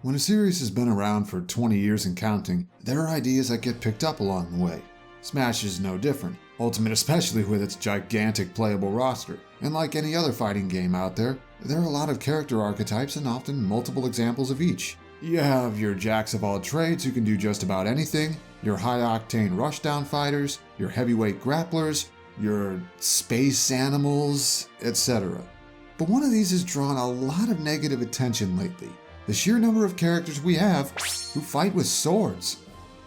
When a series has been around for 20 years and counting, there are ideas that get picked up along the way. Smash is no different, Ultimate especially with its gigantic playable roster. And like any other fighting game out there are a lot of character archetypes and often multiple examples of each. You have your jacks of all trades who can do just about anything, your high-octane rushdown fighters, your heavyweight grapplers, your space animals, etc. But one of these has drawn a lot of negative attention lately. The sheer number of characters we have who fight with swords.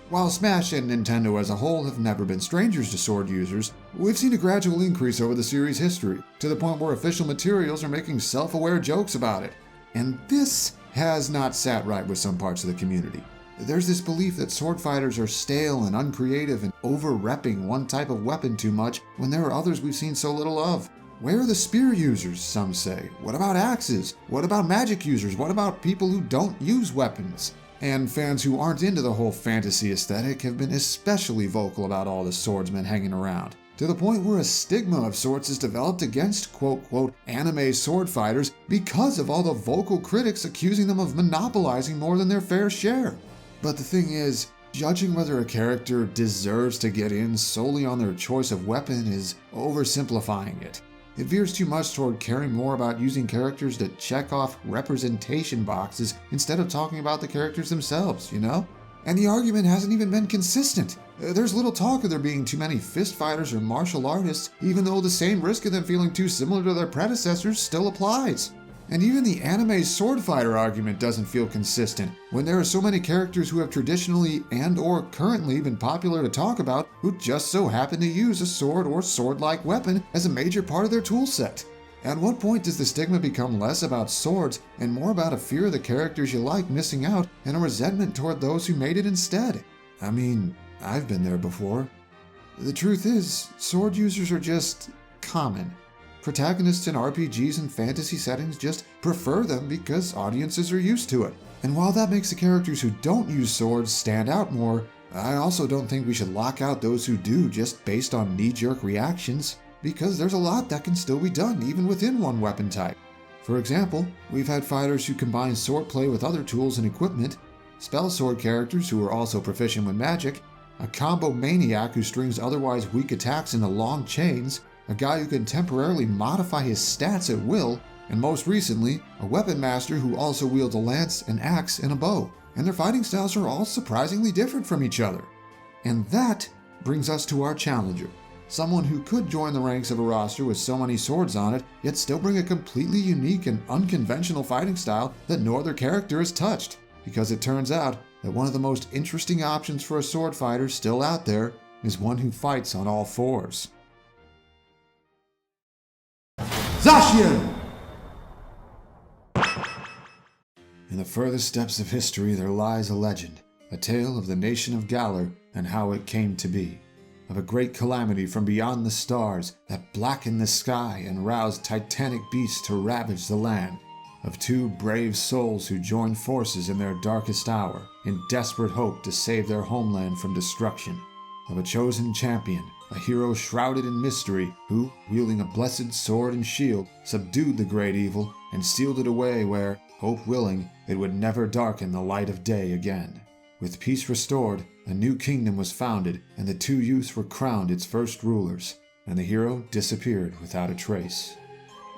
While Smash and Nintendo as a whole have never been strangers to sword users, we've seen a gradual increase over the series' history, to the point where official materials are making self-aware jokes about it. And this has not sat right with some parts of the community. There's this belief that sword fighters are stale and uncreative and over-repping one type of weapon too much when there are others we've seen so little of. Where are the spear users, some say? What about axes? What about magic users? What about people who don't use weapons? And fans who aren't into the whole fantasy aesthetic have been especially vocal about all the swordsmen hanging around, to the point where a stigma of sorts is developed against quote-quote anime sword fighters because of all the vocal critics accusing them of monopolizing more than their fair share. But the thing is, judging whether a character deserves to get in solely on their choice of weapon is oversimplifying it. It veers too much toward caring more about using characters to check off representation boxes instead of talking about the characters themselves, you know? And the argument hasn't even been consistent. There's little talk of there being too many fist fighters or martial artists, even though the same risk of them feeling too similar to their predecessors still applies. And even the anime sword fighter argument doesn't feel consistent when there are so many characters who have traditionally and or currently been popular to talk about who just so happen to use a sword or sword-like weapon as a major part of their toolset. At what point does the stigma become less about swords and more about a fear of the characters you like missing out and a resentment toward those who made it instead? I mean, I've been there before. The truth is, sword users are just common. Protagonists in RPGs and fantasy settings just prefer them because audiences are used to it. And while that makes the characters who don't use swords stand out more, I also don't think we should lock out those who do just based on knee-jerk reactions, because there's a lot that can still be done even within one weapon type. For example, we've had fighters who combine swordplay with other tools and equipment, spell sword characters who are also proficient with magic, a combo maniac who strings otherwise weak attacks into long chains, a guy who can temporarily modify his stats at will, and most recently, a weapon master who also wields a lance, an axe, and a bow. And their fighting styles are all surprisingly different from each other. And that brings us to our challenger, someone who could join the ranks of a roster with so many swords on it, yet still bring a completely unique and unconventional fighting style that no other character has touched. Because it turns out that one of the most interesting options for a sword fighter still out there is one who fights on all fours. Zacian! In the furthest depths of history there lies a legend, a tale of the nation of Galar and how it came to be. Of a great calamity from beyond the stars that blackened the sky and roused titanic beasts to ravage the land. Of two brave souls who joined forces in their darkest hour in desperate hope to save their homeland from destruction. Of a chosen champion, a hero shrouded in mystery who, wielding a blessed sword and shield, subdued the great evil and sealed it away where, hope willing, it would never darken the light of day again. With peace restored, a new kingdom was founded, and the two youths were crowned its first rulers, and the hero disappeared without a trace.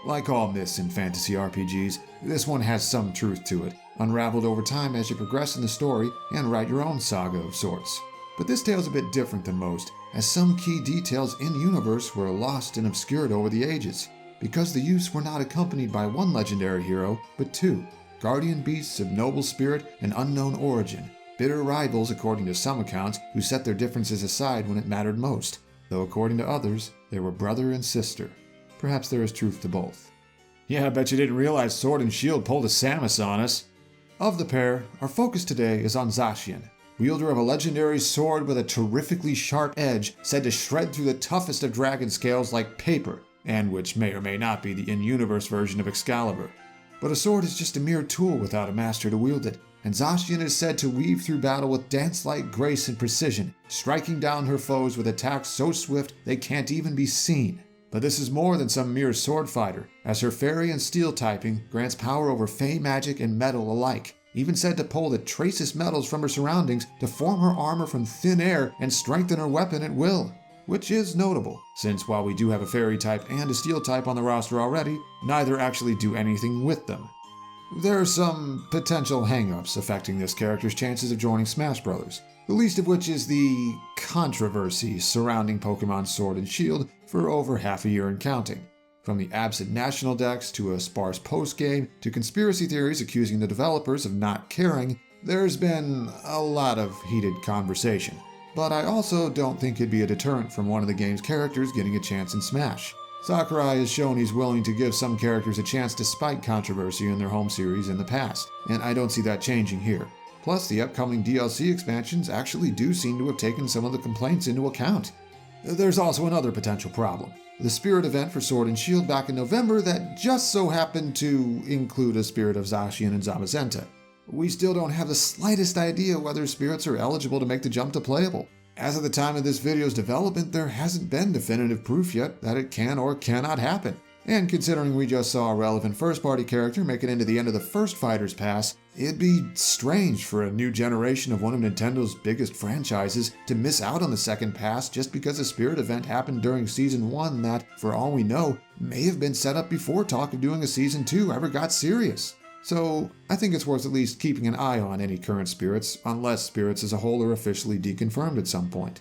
Like all myths in fantasy RPGs, this one has some truth to it, unraveled over time as you progress in the story and write your own saga of sorts. But this tale's a bit different than most, as some key details in-universe were lost and obscured over the ages, because the youths were not accompanied by one legendary hero, but two, guardian beasts of noble spirit and unknown origin, bitter rivals according to some accounts who set their differences aside when it mattered most, though according to others, they were brother and sister. Perhaps there is truth to both. Yeah, I bet you didn't realize Sword and Shield pulled a Samus on us. Of the pair, our focus today is on Zacian, wielder of a legendary sword with a terrifically sharp edge said to shred through the toughest of dragon scales like paper, and which may or may not be the in-universe version of Excalibur. But a sword is just a mere tool without a master to wield it, and Zacian is said to weave through battle with dance-like grace and precision, striking down her foes with attacks so swift they can't even be seen. But this is more than some mere sword fighter, as her fairy and steel typing grants power over fey magic and metal alike, even said to pull the tracest metals from her surroundings to form her armor from thin air and strengthen her weapon at will. Which is notable, since while we do have a fairy type and a steel type on the roster already, neither actually do anything with them. There are some potential hang-ups affecting this character's chances of joining Smash Bros., the least of which is the controversy surrounding Pokémon Sword and Shield for over half a year and counting. From the absent national decks to a sparse post-game to conspiracy theories accusing the developers of not caring, there's been a lot of heated conversation. But I also don't think it'd be a deterrent from one of the game's characters getting a chance in Smash. Sakurai has shown he's willing to give some characters a chance despite controversy in their home series in the past, and I don't see that changing here. Plus, the upcoming DLC expansions actually do seem to have taken some of the complaints into account. There's also another potential problem. The Spirit event for Sword and Shield back in November that just so happened to include a Spirit of Zacian and Zamazenta. We still don't have the slightest idea whether spirits are eligible to make the jump to playable. As of the time of this video's development, there hasn't been definitive proof yet that it can or cannot happen. And considering we just saw a relevant first-party character make it into the end of the first Fighter's Pass, it'd be strange for a new generation of one of Nintendo's biggest franchises to miss out on the second pass just because a Spirit event happened during Season 1 that, for all we know, may have been set up before talk of doing a Season 2 ever got serious. So, I think it's worth at least keeping an eye on any current spirits, unless spirits as a whole are officially deconfirmed at some point.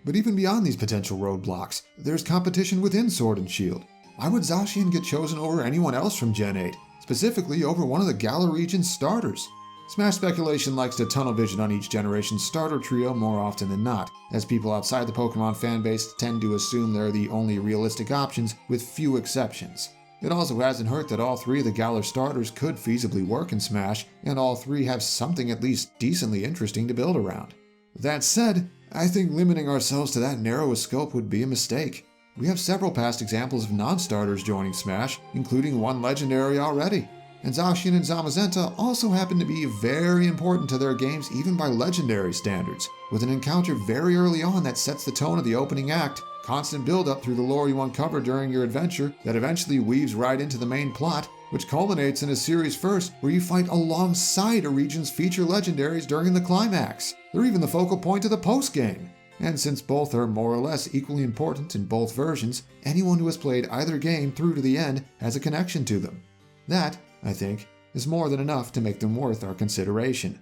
But even beyond these potential roadblocks, there's competition within Sword and Shield. Why would Zacian get chosen over anyone else from Gen 8, specifically over one of the Galar region's starters? Smash speculation likes to tunnel vision on each generation's starter trio more often than not, as people outside the Pokemon fanbase tend to assume they're the only realistic options, with few exceptions. It also hasn't hurt that all three of the Galar starters could feasibly work in Smash, and all three have something at least decently interesting to build around. That said, I think limiting ourselves to that narrow a scope would be a mistake. We have several past examples of non-starters joining Smash, including one legendary already. And Zacian and Zamazenta also happen to be very important to their games even by legendary standards, with an encounter very early on that sets the tone of the opening act, constant build-up through the lore you uncover during your adventure that eventually weaves right into the main plot, which culminates in a series first where you fight alongside a region's feature legendaries during the climax. They're even the focal point of the post-game. And since both are more or less equally important in both versions, anyone who has played either game through to the end has a connection to them. That, I think, is more than enough to make them worth our consideration.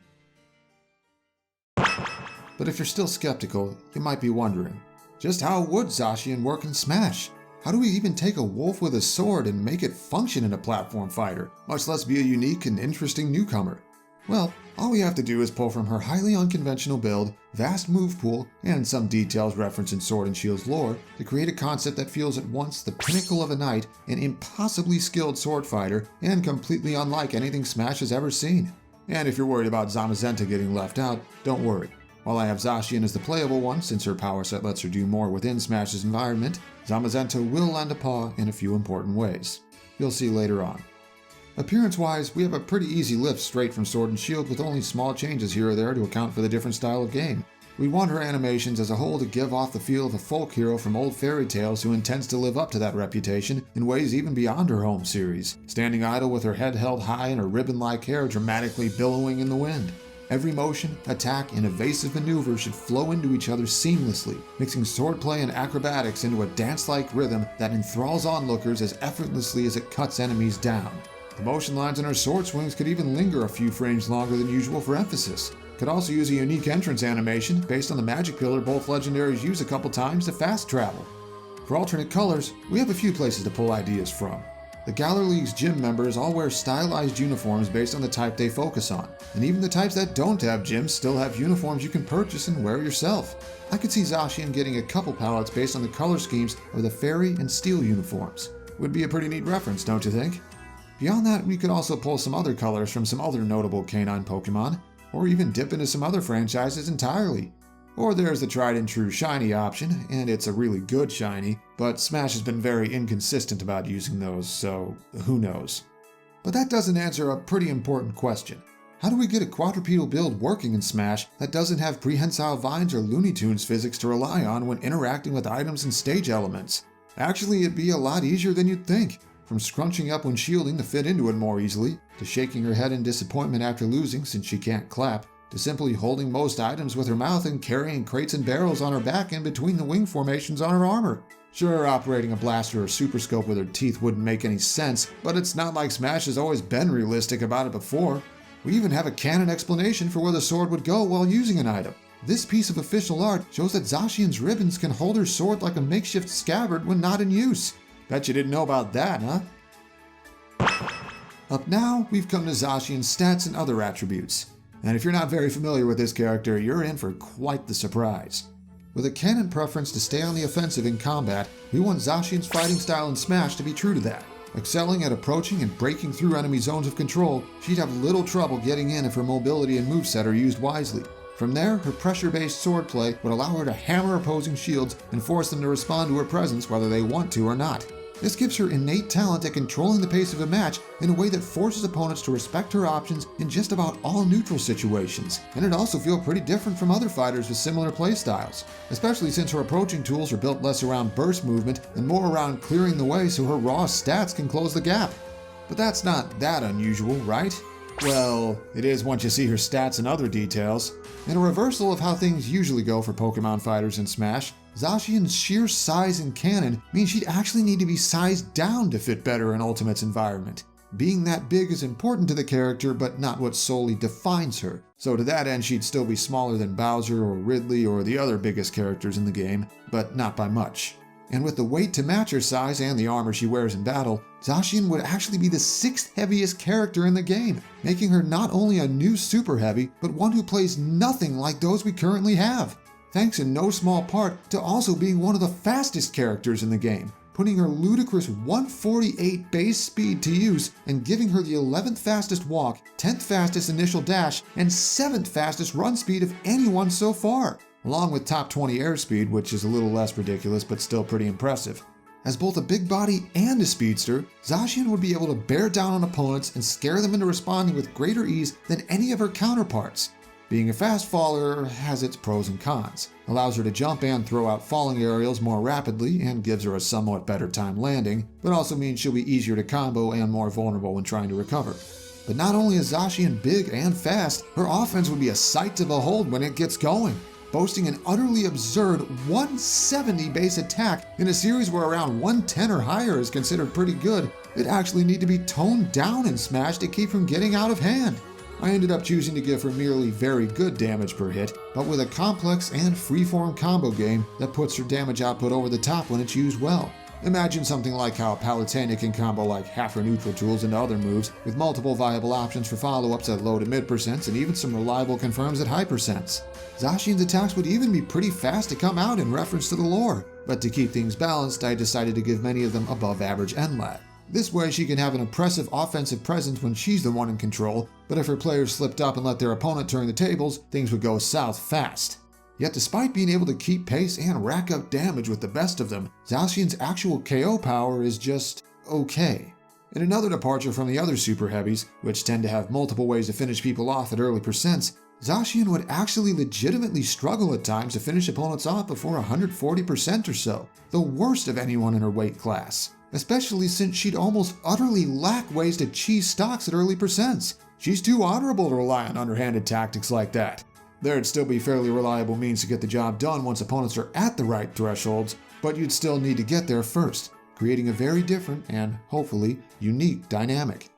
But if you're still skeptical, you might be wondering, just how would Zacian work in Smash? How do we even take a wolf with a sword and make it function in a platform fighter, much less be a unique and interesting newcomer? Well, all we have to do is pull from her highly unconventional build, vast move pool, and some details referenced in Sword and Shield's lore to create a concept that feels at once the pinnacle of a knight, an impossibly skilled sword fighter, and completely unlike anything Smash has ever seen. And if you're worried about Zamazenta getting left out, don't worry. While I have Zacian as the playable one, since her power set lets her do more within Smash's environment, Zamazenta will lend a paw in a few important ways. You'll see later on. Appearance-wise, we have a pretty easy lift straight from Sword and Shield with only small changes here or there to account for the different style of game. We want her animations as a whole to give off the feel of a folk hero from old fairy tales who intends to live up to that reputation in ways even beyond her home series, standing idle with her head held high and her ribbon-like hair dramatically billowing in the wind. Every motion, attack, and evasive maneuver should flow into each other seamlessly, mixing swordplay and acrobatics into a dance-like rhythm that enthralls onlookers as effortlessly as it cuts enemies down. The motion lines in her sword swings could even linger a few frames longer than usual for emphasis. Could also use a unique entrance animation based on the magic pillar both legendaries use a couple times to fast travel. For alternate colors, we have a few places to pull ideas from. The Galar League's gym members all wear stylized uniforms based on the type they focus on, and even the types that don't have gyms still have uniforms you can purchase and wear yourself. I could see Zacian getting a couple palettes based on the color schemes of the fairy and steel uniforms. Would be a pretty neat reference, don't you think? Beyond that, we could also pull some other colors from some other notable canine Pokemon, or even dip into some other franchises entirely. Or there's the tried and true shiny option, and it's a really good shiny, but Smash has been very inconsistent about using those, so who knows. But that doesn't answer a pretty important question. How do we get a quadrupedal build working in Smash that doesn't have prehensile vines or Looney Tunes physics to rely on when interacting with items and stage elements? Actually, it'd be a lot easier than you'd think. from scrunching up when shielding to fit into it more easily, to shaking her head in disappointment after losing since she can't clap, to simply holding most items with her mouth and carrying crates and barrels on her back in between the wing formations on her armor. Sure, operating a blaster or super scope with her teeth wouldn't make any sense, but it's not like Smash has always been realistic about it before. We even have a canon explanation for where the sword would go while using an item. This piece of official art shows that Zacian's ribbons can hold her sword like a makeshift scabbard when not in use. Bet you didn't know about that, huh? Up now, we've come to Zacian's stats and other attributes. And if you're not very familiar with this character, you're in for quite the surprise. With a canon preference to stay on the offensive in combat, we want Zacian's fighting style in Smash to be true to that. Excelling at approaching and breaking through enemy zones of control, she'd have little trouble getting in if her mobility and moveset are used wisely. From there, her pressure-based swordplay would allow her to hammer opposing shields and force them to respond to her presence whether they want to or not. This gives her innate talent at controlling the pace of a match in a way that forces opponents to respect her options in just about all neutral situations, and it'd also feel pretty different from other fighters with similar playstyles, especially since her approaching tools are built less around burst movement and more around clearing the way so her raw stats can close the gap. But that's not that unusual, right? Well, it is once you see her stats and other details. In a reversal of how things usually go for Pokemon fighters in Smash, Zacian's sheer size and canon means she'd actually need to be sized down to fit better in Ultimate's environment. Being that big is important to the character, but not what solely defines her. So to that end, she'd still be smaller than Bowser or Ridley or the other biggest characters in the game, but not by much. And with the weight to match her size and the armor she wears in battle, Zacian would actually be the 6th heaviest character in the game, making her not only a new super heavy, but one who plays nothing like those we currently have. Thanks in no small part to also being one of the fastest characters in the game, putting her ludicrous 148 base speed to use and giving her the 11th fastest walk, 10th fastest initial dash, and 7th fastest run speed of anyone so far, along with top 20 airspeed, which is a little less ridiculous but still pretty impressive. As both a big body and a speedster, Zacian would be able to bear down on opponents and scare them into responding with greater ease than any of her counterparts. Being a fast faller has its pros and cons, allows her to jump and throw out falling aerials more rapidly and gives her a somewhat better time landing, but also means she'll be easier to combo and more vulnerable when trying to recover. But not only is Zacian big and fast, her offense would be a sight to behold when it gets going, boasting an utterly absurd 170 base attack in a series where around 110 or higher is considered pretty good. It'd actually need to be toned down in Smash to keep from getting out of hand. I ended up choosing to give her merely very good damage per hit, but with a complex and freeform combo game that puts her damage output over the top when it's used well. Imagine something like how Palutena can combo like half her neutral tools into other moves, with multiple viable options for follow-ups at low to mid percents and even some reliable confirms at high percents. Zacian's attacks would even be pretty fast to come out in reference to the lore, but to keep things balanced, I decided to give many of them above average end lag. This way she can have an impressive offensive presence when she's the one in control, but if her players slipped up and let their opponent turn the tables, things would go south fast. Yet despite being able to keep pace and rack up damage with the best of them, Zacian's actual KO power is just okay. In another departure from the other super heavies, which tend to have multiple ways to finish people off at early percents, Zacian would actually legitimately struggle at times to finish opponents off before 140% or so, the worst of anyone in her weight class. Especially since she'd almost utterly lack ways to cheese stocks at early percents. She's too honorable to rely on underhanded tactics like that. There'd still be fairly reliable means to get the job done once opponents are at the right thresholds, but you'd still need to get there first, creating a very different and, hopefully, unique dynamic.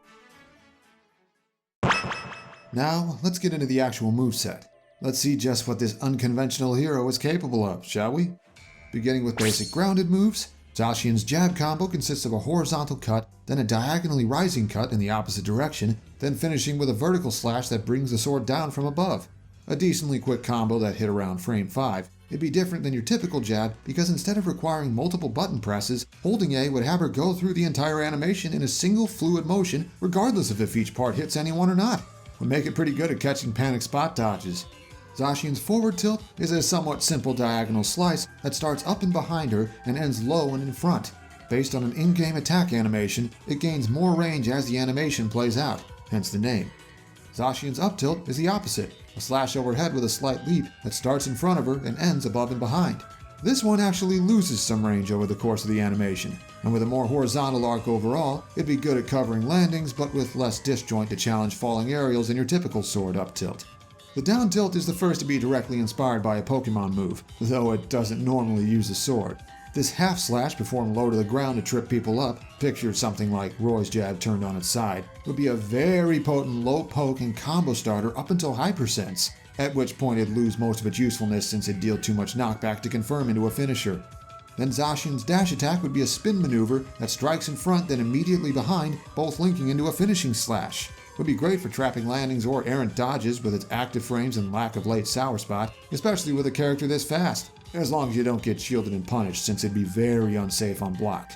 Now, let's get into the actual moveset. Let's see just what this unconventional hero is capable of, shall we? Beginning with basic grounded moves, Zacian's jab combo consists of a horizontal cut, then a diagonally rising cut in the opposite direction, then finishing with a vertical slash that brings the sword down from above. A decently quick combo that hit around frame 5. It'd be different than your typical jab because instead of requiring multiple button presses, holding A would have her go through the entire animation in a single fluid motion regardless of if each part hits anyone or not. Would make it pretty good at catching panic spot dodges. Zacian's forward tilt is a somewhat simple diagonal slice that starts up and behind her and ends low and in front. Based on an in-game attack animation, it gains more range as the animation plays out, hence the name. Zacian's up tilt is the opposite, a slash overhead with a slight leap that starts in front of her and ends above and behind. This one actually loses some range over the course of the animation, and with a more horizontal arc overall, it'd be good at covering landings but with less disjoint to challenge falling aerials than your typical sword up tilt. The down tilt is the first to be directly inspired by a Pokemon move, though it doesn't normally use a sword. This half slash performed low to the ground to trip people up, picture something like Roy's jab turned on its side, would be a very potent low poke and combo starter up until high percents, at which point it'd lose most of its usefulness since it'd deal too much knockback to confirm into a finisher. Then Zacian's dash attack would be a spin maneuver that strikes in front then immediately behind, both linking into a finishing slash. Would be great for trapping landings or errant dodges with its active frames and lack of late sour spot, especially with a character this fast, as long as you don't get shielded and punished since it'd be very unsafe on block.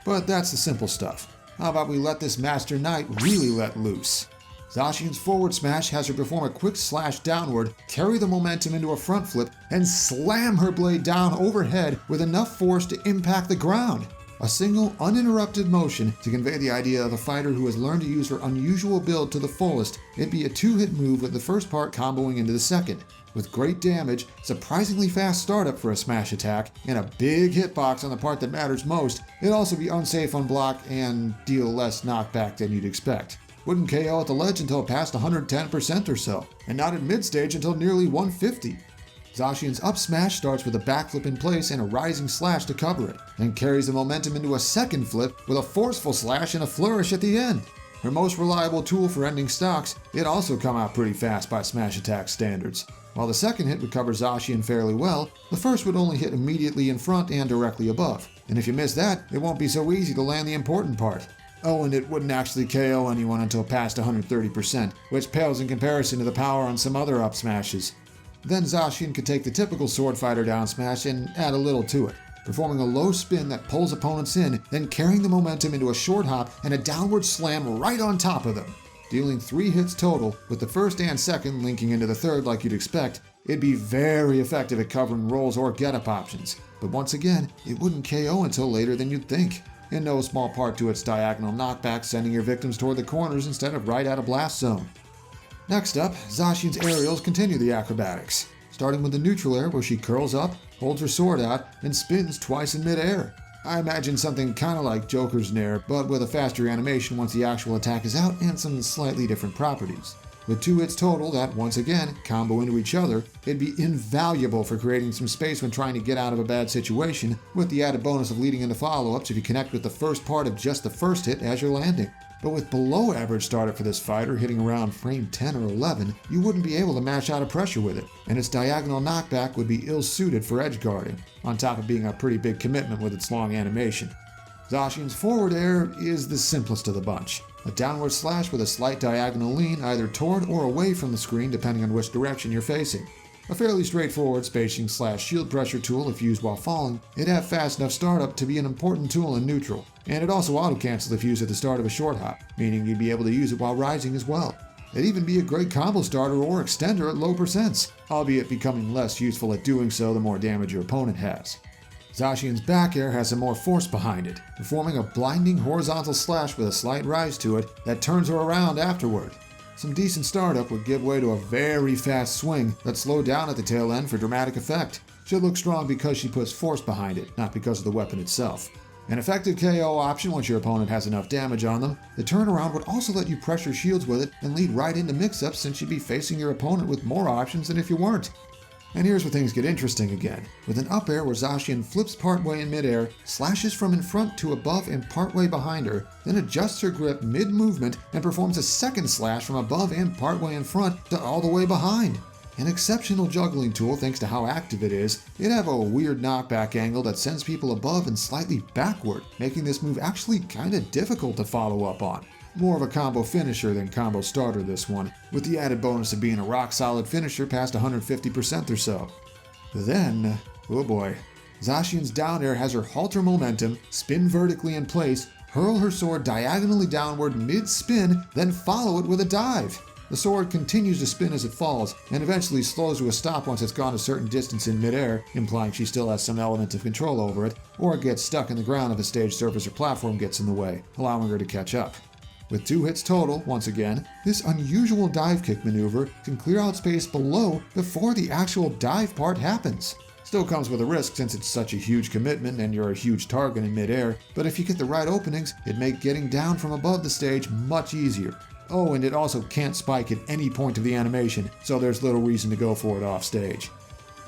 But that's the simple stuff. How about we let this Master Knight really let loose? Zacian's forward smash has her perform a quick slash downward, carry the momentum into a front flip, and slam her blade down overhead with enough force to impact the ground. A single, uninterrupted motion to convey the idea of a fighter who has learned to use her unusual build to the fullest. It'd be a two-hit move with the first part comboing into the second. With great damage, surprisingly fast startup for a smash attack, and a big hitbox on the part that matters most, it'd also be unsafe on block and deal less knockback than you'd expect. Wouldn't KO at the ledge until past 110% or so, and not at mid-stage until nearly 150. Zacian's up smash starts with a backflip in place and a rising slash to cover it, and carries the momentum into a second flip with a forceful slash and a flourish at the end. Her most reliable tool for ending stocks, it also come out pretty fast by smash attack standards. While the second hit would cover Zacian fairly well, the first would only hit immediately in front and directly above. And if you miss that, it won't be so easy to land the important part. Oh, and it wouldn't actually KO anyone until past 130%, which pales in comparison to the power on some other up smashes. Then Zacian could take the typical sword fighter down smash and add a little to it, performing a low spin that pulls opponents in, then carrying the momentum into a short hop and a downward slam right on top of them. Dealing 3 hits total, with the first and second linking into the third like you'd expect, it'd be very effective at covering rolls or get-up options. But once again, it wouldn't KO until later than you'd think, in no small part to its diagonal knockback sending your victims toward the corners instead of right at a blast zone. Next up, Zacian's aerials continue the acrobatics, starting with the neutral air where she curls up, holds her sword out, and spins twice in mid-air. I imagine something kinda like Joker's Nair, but with a faster animation once the actual attack is out and some slightly different properties. With 2 hits total that, once again, combo into each other, it'd be invaluable for creating some space when trying to get out of a bad situation, with the added bonus of leading into follow-ups if you connect with the first part of just the first hit as you're landing. But with below average startup for this fighter hitting around frame 10 or 11, you wouldn't be able to match out of pressure with it, and its diagonal knockback would be ill-suited for edge guarding, on top of being a pretty big commitment with its long animation. Zacian's forward air is the simplest of the bunch. A downward slash with a slight diagonal lean either toward or away from the screen depending on which direction you're facing. A fairly straightforward spacing / shield pressure tool if used while falling, it'd have fast enough startup to be an important tool in neutral, and it'd also auto-cancel if used at the start of a short hop, meaning you'd be able to use it while rising as well. It'd even be a great combo starter or extender at low percents, albeit becoming less useful at doing so the more damage your opponent has. Zacian's back air has some more force behind it, performing a blinding horizontal slash with a slight rise to it that turns her around afterward. Some decent startup would give way to a very fast swing that slowed down at the tail end for dramatic effect. She'll look strong because she puts force behind it, not because of the weapon itself. An effective KO option once your opponent has enough damage on them, the turnaround would also let you pressure shields with it and lead right into mix-ups since you'd be facing your opponent with more options than if you weren't. And here's where things get interesting again, with an up air where Zacian flips partway in midair, slashes from in front to above and partway behind her, then adjusts her grip mid-movement and performs a second slash from above and partway in front to all the way behind. An exceptional juggling tool thanks to how active it is, it'd have a weird knockback angle that sends people above and slightly backward, making this move actually kinda difficult to follow up on. More of a combo finisher than combo starter this one, with the added bonus of being a rock-solid finisher past 150% or so. Then, oh boy, Zacian's down air has her halter momentum, spin vertically in place, hurl her sword diagonally downward mid-spin, then follow it with a dive. The sword continues to spin as it falls, and eventually slows to a stop once it's gone a certain distance in midair, implying she still has some element of control over it, or it gets stuck in the ground if a stage surface or platform gets in the way, allowing her to catch up. With 2 hits total, once again, this unusual dive kick maneuver can clear out space below before the actual dive part happens. Still comes with a risk since it's such a huge commitment and you're a huge target in midair, but if you get the right openings, it'd make getting down from above the stage much easier. Oh, and it also can't spike at any point of the animation, so there's little reason to go for it off stage.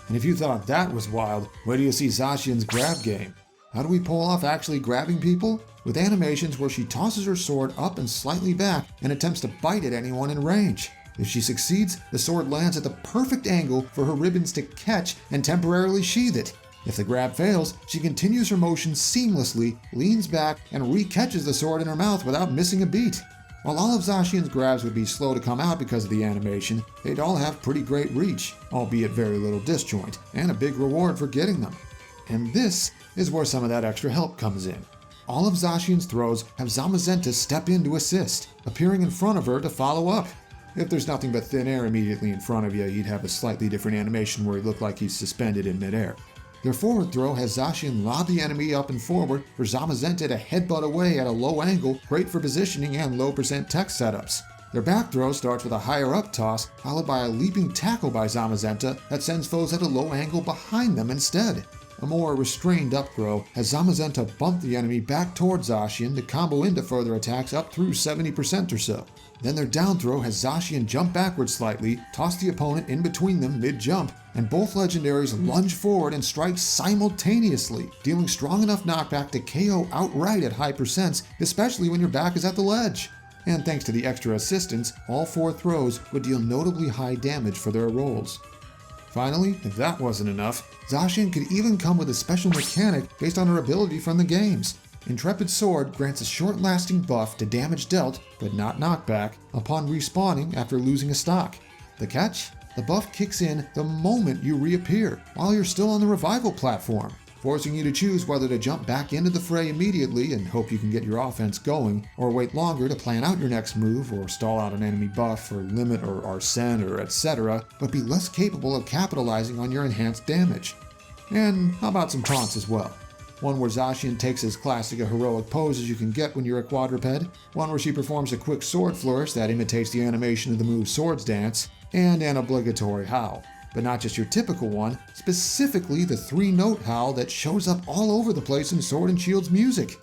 And if you thought that was wild, where do you see Zacian's grab game? How do we pull off actually grabbing people? With animations where she tosses her sword up and slightly back and attempts to bite at anyone in range. If she succeeds, the sword lands at the perfect angle for her ribbons to catch and temporarily sheath it. If the grab fails, she continues her motion seamlessly, leans back, and re-catches the sword in her mouth without missing a beat. While all of Zacian's grabs would be slow to come out because of the animation, they'd all have pretty great reach, albeit very little disjoint, and a big reward for getting them. And this is where some of that extra help comes in. All of Zacian's throws have Zamazenta step in to assist, appearing in front of her to follow up. If there's nothing but thin air immediately in front of you, he'd have a slightly different animation where he'd look like he's suspended in midair. Their forward throw has Zacian lob the enemy up and forward for Zamazenta to headbutt away at a low angle, great for positioning and low percent tech setups. Their back throw starts with a higher up toss, followed by a leaping tackle by Zamazenta that sends foes at a low angle behind them instead. A more restrained up throw has Zamazenta bump the enemy back towards Zacian to combo into further attacks up through 70% or so. Then their down throw has Zacian jump backwards slightly, toss the opponent in between them mid-jump, and both legendaries lunge forward and strike simultaneously, dealing strong enough knockback to KO outright at high percents, especially when your back is at the ledge. And thanks to the extra assistance, all 4 throws would deal notably high damage for their rolls. Finally, if that wasn't enough, Zacian could even come with a special mechanic based on her ability from the games. Intrepid Sword grants a short-lasting buff to damage dealt, but not knockback, upon respawning after losing a stock. The catch? The buff kicks in the moment you reappear, while you're still on the revival platform, forcing you to choose whether to jump back into the fray immediately and hope you can get your offense going, or wait longer to plan out your next move or stall out an enemy buff or limit or arsene or etc., but be less capable of capitalizing on your enhanced damage. And how about some taunts as well? One where Zacian takes as classic a heroic pose as you can get when you're a quadruped, one where she performs a quick sword flourish that imitates the animation of the move Swords Dance, and an obligatory howl. But not just your typical one, specifically the 3-note howl that shows up all over the place in Sword and Shield's music.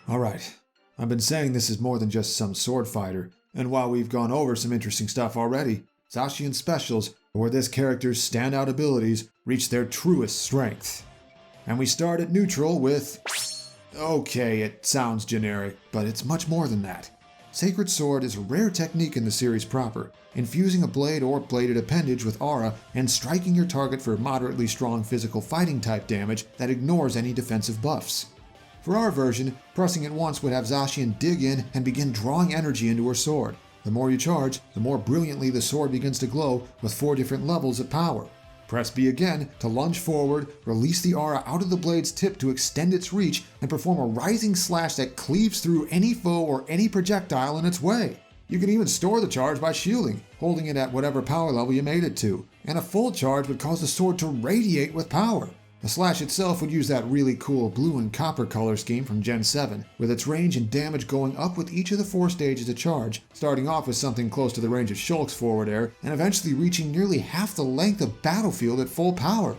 Alright, I've been saying this is more than just some sword fighter, and while we've gone over some interesting stuff already, Zacian specials, where this character's standout abilities reach their truest strength. And we start at neutral with... Okay, it sounds generic, but it's much more than that. Sacred Sword is a rare technique in the series proper, infusing a blade or bladed appendage with aura and striking your target for moderately strong physical fighting type damage that ignores any defensive buffs. For our version, pressing it once would have Zacian dig in and begin drawing energy into her sword. The more you charge, the more brilliantly the sword begins to glow with 4 different levels of power. Press B again to lunge forward, release the aura out of the blade's tip to extend its reach, and perform a rising slash that cleaves through any foe or any projectile in its way. You can even store the charge by shielding, holding it at whatever power level you made it to, and a full charge would cause the sword to radiate with power. The slash itself would use that really cool blue and copper color scheme from Gen 7, with its range and damage going up with each of the 4 stages of charge, starting off with something close to the range of Shulk's forward air, and eventually reaching nearly half the length of battlefield at full power.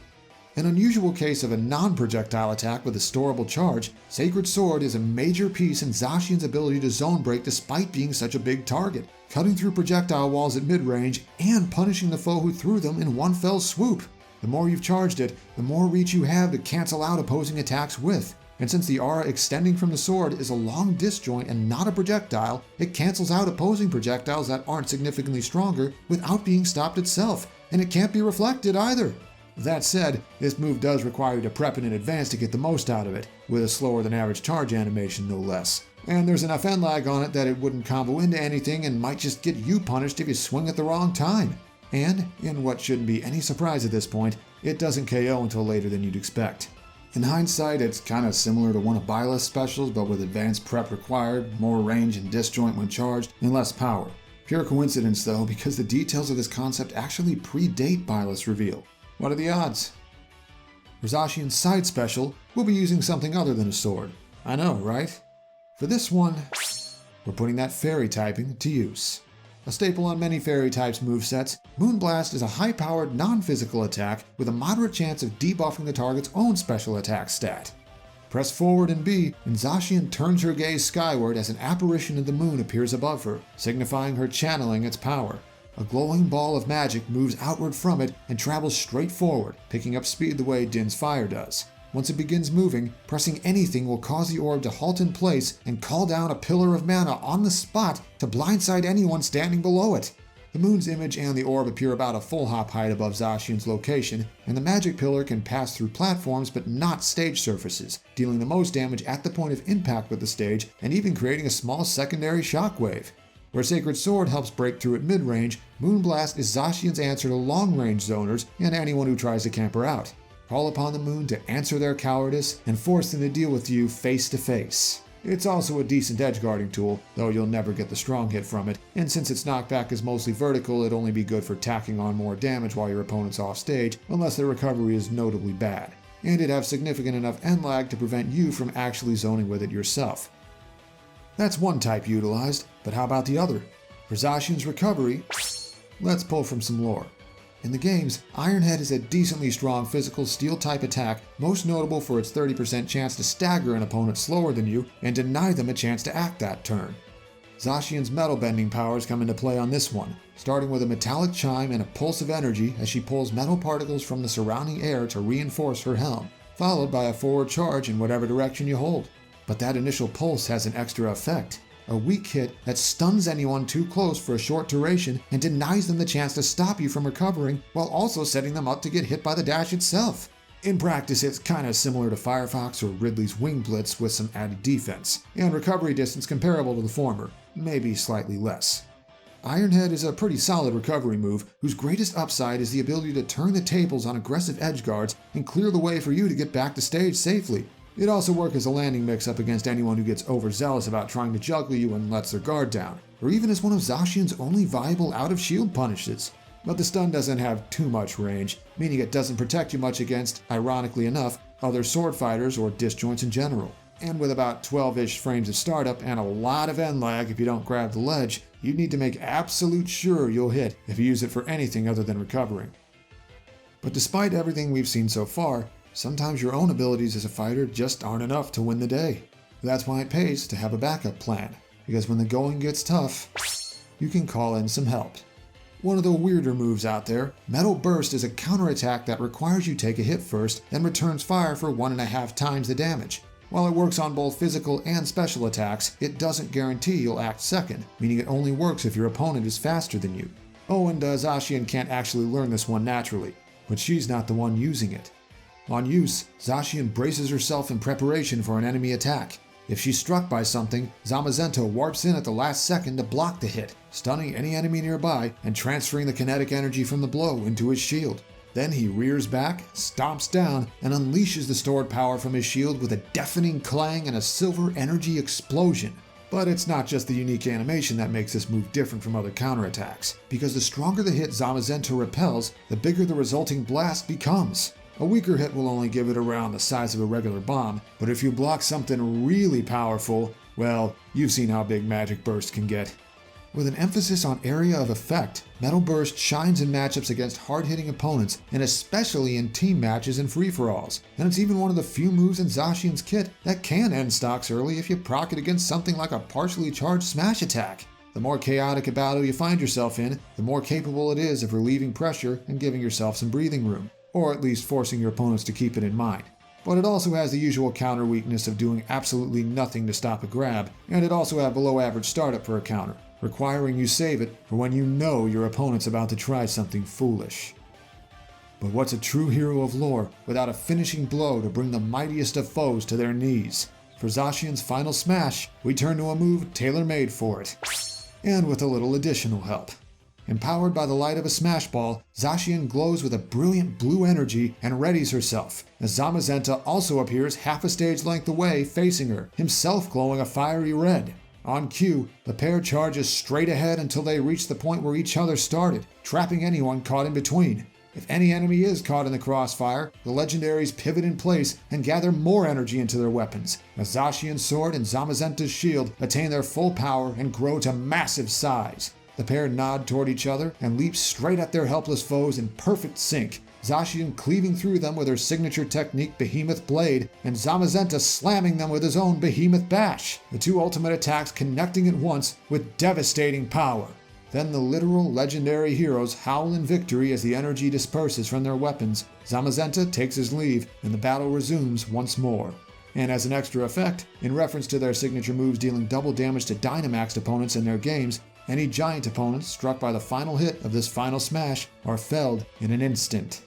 An unusual case of a non-projectile attack with a storable charge, Sacred Sword is a major piece in Zacian's ability to zone break despite being such a big target, cutting through projectile walls at mid-range and punishing the foe who threw them in one fell swoop. The more you've charged it, the more reach you have to cancel out opposing attacks with. And since the aura extending from the sword is a long disjoint and not a projectile, it cancels out opposing projectiles that aren't significantly stronger without being stopped itself, and it can't be reflected either. That said, this move does require you to prep it in advance to get the most out of it, with a slower than average charge animation no less. And there's enough end lag on it that it wouldn't combo into anything and might just get you punished if you swing at the wrong time. And, in what shouldn't be any surprise at this point, it doesn't KO until later than you'd expect. In hindsight, it's kinda similar to one of Byleth's specials, but with advanced prep required, more range and disjoint when charged, and less power. Pure coincidence though, because the details of this concept actually predate Byleth's reveal. What are the odds? For Zacian's side special, we'll be using something other than a sword. I know, right? For this one, we're putting that fairy typing to use. A staple on many fairy types movesets, Moonblast is a high-powered non-physical attack with a moderate chance of debuffing the target's own special attack stat. Press forward and B, and Zacian turns her gaze skyward as an apparition of the moon appears above her, signifying her channeling its power. A glowing ball of magic moves outward from it and travels straight forward, picking up speed the way Din's fire does. Once it begins moving, pressing anything will cause the orb to halt in place and call down a pillar of mana on the spot to blindside anyone standing below it. The moon's image and the orb appear about a full hop height above Zacian's location, and the magic pillar can pass through platforms but not stage surfaces, dealing the most damage at the point of impact with the stage and even creating a small secondary shockwave. Where Sacred Sword helps break through at mid-range, Moonblast is Zacian's answer to long-range zoners and anyone who tries to camp her out. Call upon the moon to answer their cowardice and force them to deal with you face to face. It's also a decent edgeguarding tool, though you'll never get the strong hit from it, and since its knockback is mostly vertical, it'd only be good for tacking on more damage while your opponent's off stage, unless their recovery is notably bad. And it'd have significant enough end lag to prevent you from actually zoning with it yourself. That's one type utilized, but how about the other? For Zacian's recovery, let's pull from some lore. In the games, Ironhead is a decently strong physical steel-type attack, most notable for its 30% chance to stagger an opponent slower than you and deny them a chance to act that turn. Zacian's metal-bending powers come into play on this one, starting with a metallic chime and a pulse of energy as she pulls metal particles from the surrounding air to reinforce her helm, followed by a forward charge in whatever direction you hold. But that initial pulse has an extra effect. A weak hit that stuns anyone too close for a short duration and denies them the chance to stop you from recovering while also setting them up to get hit by the dash itself. In practice, it's kinda similar to Firefox or Ridley's Wing Blitz with some added defense, and recovery distance comparable to the former, maybe slightly less. Ironhead is a pretty solid recovery move whose greatest upside is the ability to turn the tables on aggressive edgeguards and clear the way for you to get back to stage safely. It also works as a landing mix-up against anyone who gets overzealous about trying to juggle you and lets their guard down, or even as one of Zacian's only viable out-of-shield punishes. But the stun doesn't have too much range, meaning it doesn't protect you much against, ironically enough, other sword fighters or disjoints in general. And with about 12-ish frames of startup and a lot of end lag if you don't grab the ledge, you need to make absolute sure you'll hit if you use it for anything other than recovering. But despite everything we've seen so far, sometimes your own abilities as a fighter just aren't enough to win the day. That's why it pays to have a backup plan, because when the going gets tough, you can call in some help. One of the weirder moves out there, Metal Burst is a counterattack that requires you take a hit first, then returns fire for 1.5 times the damage. While it works on both physical and special attacks, it doesn't guarantee you'll act second, meaning it only works if your opponent is faster than you. Oh, and Zacian can't actually learn this one naturally, but she's not the one using it. On use, Zacian braces herself in preparation for an enemy attack. If she's struck by something, Zamazenta warps in at the last second to block the hit, stunning any enemy nearby and transferring the kinetic energy from the blow into his shield. Then he rears back, stomps down, and unleashes the stored power from his shield with a deafening clang and a silver energy explosion. But it's not just the unique animation that makes this move different from other counterattacks, because the stronger the hit Zamazenta repels, the bigger the resulting blast becomes. A weaker hit will only give it around the size of a regular bomb, but if you block something really powerful, well, you've seen how big Magic Burst can get. With an emphasis on area of effect, Metal Burst shines in matchups against hard-hitting opponents, and especially in team matches and free-for-alls, and it's even one of the few moves in Zacian's kit that can end stocks early if you proc it against something like a partially charged smash attack. The more chaotic a battle you find yourself in, the more capable it is of relieving pressure and giving yourself some breathing room, or at least forcing your opponents to keep it in mind. But it also has the usual counter weakness of doing absolutely nothing to stop a grab, and it also has below average startup for a counter, requiring you save it for when you know your opponent's about to try something foolish. But what's a true hero of lore without a finishing blow to bring the mightiest of foes to their knees? For Zacian's final smash, we turn to a move tailor-made for it, and with a little additional help. Empowered by the light of a smash ball, Zacian glows with a brilliant blue energy and readies herself, as Zamazenta also appears half a stage length away facing her, himself glowing a fiery red. On cue, the pair charges straight ahead until they reach the point where each other started, trapping anyone caught in between. If any enemy is caught in the crossfire, the legendaries pivot in place and gather more energy into their weapons, as Zacian's sword and Zamazenta's shield attain their full power and grow to massive size. The pair nod toward each other and leap straight at their helpless foes in perfect sync, Zacian cleaving through them with her signature technique Behemoth Blade, and Zamazenta slamming them with his own Behemoth Bash, the two ultimate attacks connecting at once with devastating power. Then the literal legendary heroes howl in victory as the energy disperses from their weapons. Zamazenta takes his leave, and the battle resumes once more. And as an extra effect, in reference to their signature moves dealing double damage to Dynamaxed opponents in their games, any giant opponents struck by the final hit of this final smash are felled in an instant.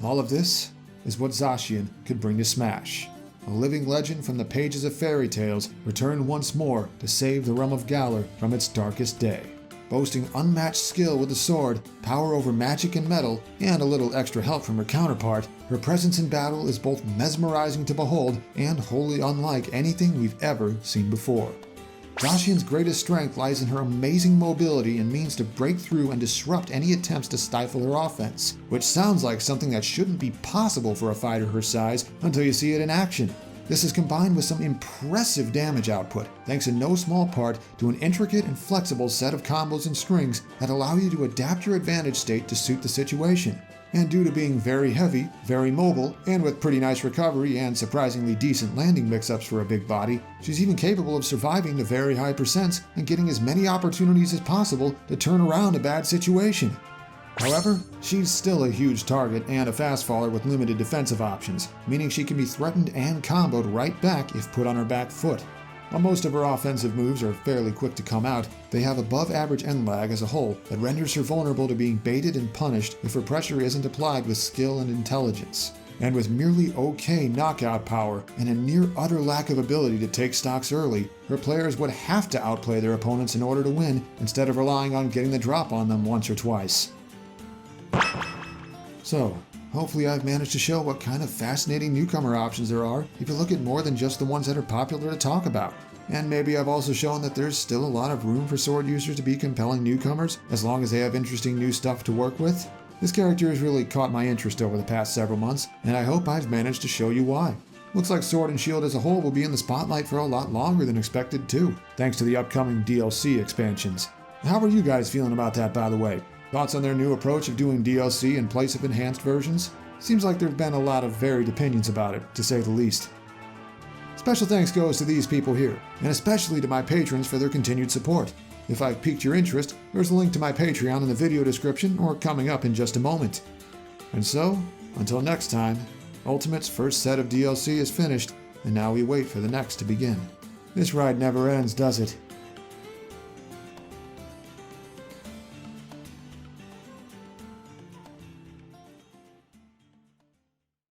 All of this is what Zacian could bring to Smash. A living legend from the pages of fairy tales returned once more to save the realm of Galar from its darkest day. Boasting unmatched skill with the sword, power over magic and metal, and a little extra help from her counterpart, her presence in battle is both mesmerizing to behold and wholly unlike anything we've ever seen before. Zacian's greatest strength lies in her amazing mobility and means to break through and disrupt any attempts to stifle her offense, which sounds like something that shouldn't be possible for a fighter her size until you see it in action. This is combined with some impressive damage output, thanks in no small part to an intricate and flexible set of combos and strings that allow you to adapt your advantage state to suit the situation. And due to being very heavy, very mobile, and with pretty nice recovery and surprisingly decent landing mix-ups for a big body, she's even capable of surviving the very high percents and getting as many opportunities as possible to turn around a bad situation. However, she's still a huge target and a fast faller with limited defensive options, meaning she can be threatened and comboed right back if put on her back foot. While most of her offensive moves are fairly quick to come out, they have above average end lag as a whole that renders her vulnerable to being baited and punished if her pressure isn't applied with skill and intelligence. And with merely okay knockout power and a near utter lack of ability to take stocks early, her players would have to outplay their opponents in order to win instead of relying on getting the drop on them once or twice. So, hopefully I've managed to show what kind of fascinating newcomer options there are if you look at more than just the ones that are popular to talk about. And maybe I've also shown that there's still a lot of room for sword users to be compelling newcomers, as long as they have interesting new stuff to work with. This character has really caught my interest over the past several months, and I hope I've managed to show you why. Looks like Sword and Shield as a whole will be in the spotlight for a lot longer than expected too, thanks to the upcoming DLC expansions. How are you guys feeling about that, by the way? Thoughts on their new approach of doing DLC in place of enhanced versions? Seems like there've been a lot of varied opinions about it, to say the least. Special thanks goes to these people here, and especially to my patrons for their continued support. If I've piqued your interest, there's a link to my Patreon in the video description or coming up in just a moment. And so, until next time, Ultimate's first set of DLC is finished, and now we wait for the next to begin. This ride never ends, does it?